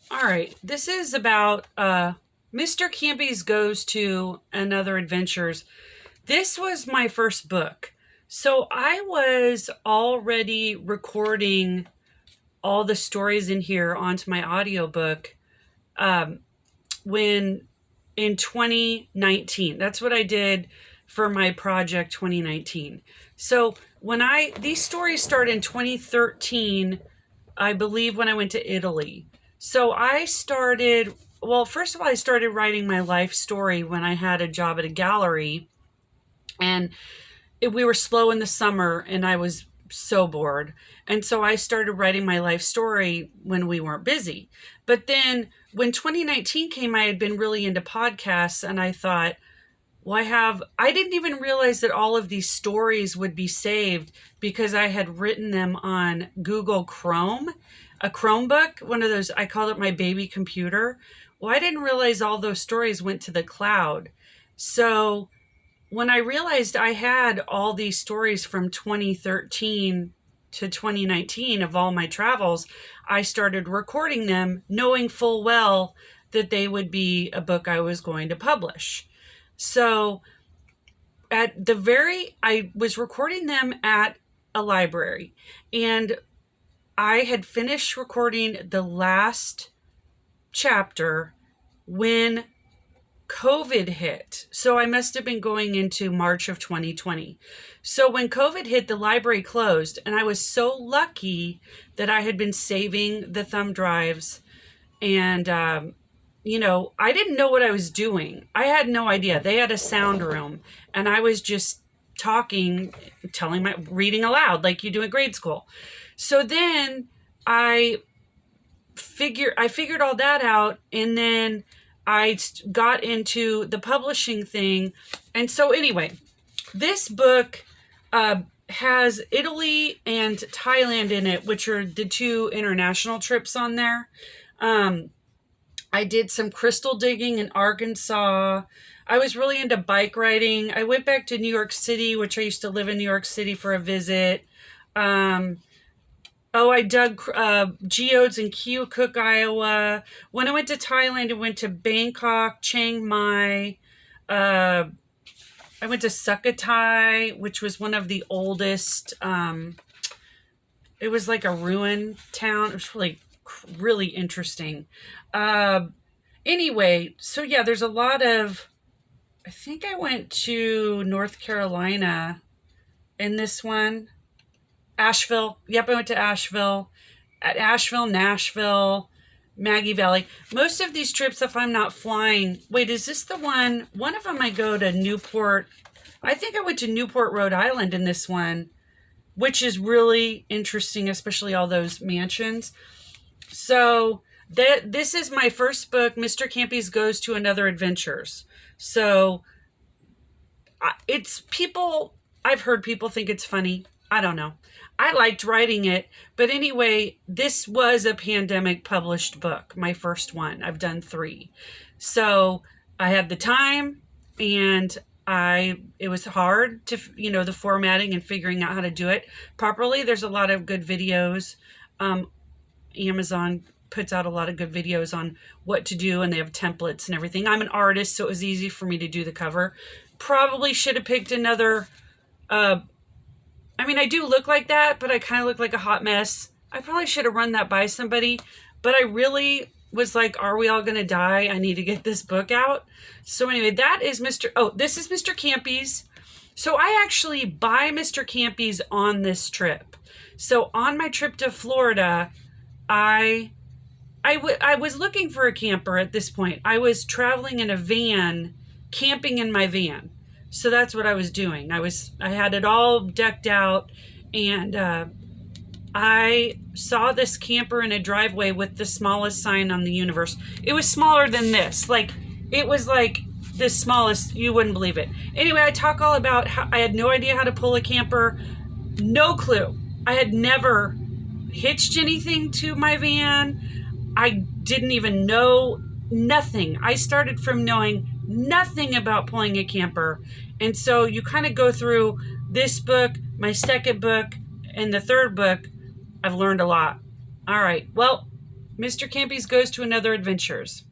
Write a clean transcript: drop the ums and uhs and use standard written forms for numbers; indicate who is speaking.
Speaker 1: All right. This is about Mr. Campys Goes to Another Adventures. This was my first book. So I was already recording all the stories in here onto my audiobook um, when in 2019. That's what I did for my project 2019. So these stories start in 2013, I believe, when I went to Italy. So first of all, I started writing my life story when I had a job at a gallery, and we were slow in the summer and I was so bored. And so I started writing my life story when we weren't busy. But then when 2019 came, I had been really into podcasts, and I thought, well, I didn't even realize that all of these stories would be saved because I had written them on Google Chrome, a Chromebook, one of those. I called it my baby computer. Well, I didn't realize all those stories went to the cloud. So when I realized I had all these stories from 2013 to 2019 of all my travels, I started recording them, knowing full well that they would be a book I was going to publish. So I was recording them at a library, and I had finished recording the last chapter when COVID hit. So I must have been going into March of 2020. So when COVID hit, the library closed, and I was so lucky that I had been saving the thumb drives. And, I didn't know what I was doing. I had no idea. They had a sound room, and I was just talking, reading aloud like you do at grade school. So then I figured all that out, and then I got into the publishing thing. And so anyway, this book has Italy and Thailand in it, which are the two international trips on there. I did some crystal digging in Arkansas. I was really into bike riding. I went back to New York City, which I used to live in New York City, for a visit. I dug geodes in Keokuk, Iowa. When I went to Thailand, I went to Bangkok, Chiang Mai. I went to Sukhothai, which was one of the oldest. It was like a ruin town. It was really interesting. Anyway, so yeah, there's a lot of. I think I went to North Carolina in this one. Asheville. Yep, I went to Asheville. At Asheville, Nashville, Maggie Valley. Most of these trips, if I'm not flying... Wait, is this the one? One of them I go to Newport. I think I went to Newport, Rhode Island in this one, which is really interesting, especially all those mansions. So this is my first book, Mr. Campys Goes to Another Adventures. So I've heard people think it's funny. I don't know. I liked writing it. But anyway, this was a pandemic published book, my first one. I've done 3. So I had the time, and it was hard to, the formatting and figuring out how to do it properly. There's a lot of good videos. Amazon puts out a lot of good videos on what to do, and they have templates and everything. I'm an artist, so it was easy for me to do the cover. Probably should have picked another... I do look like that, but I kind of look like a hot mess. I probably should have run that by somebody, but I really was like, are we all going to die? I need to get this book out. So anyway, this is Mr. Campys. So I actually buy Mr. Campys on this trip. So on my trip to Florida, I was looking for a camper at this point. I was traveling in a van, camping in my van. So that's what I was doing. I had it all decked out, and I saw this camper in a driveway with the smallest sign on the universe. It was smaller than this. It was the smallest, you wouldn't believe it. Anyway, I talk all about how I had no idea how to pull a camper. No clue. I had never hitched anything to my van. I didn't even know nothing. I started from knowing nothing about pulling a camper. And so you kind of go through this book, my second book, and the third book. I've learned a lot. All right. Well, Mr. Campys Goes to Another Adventures.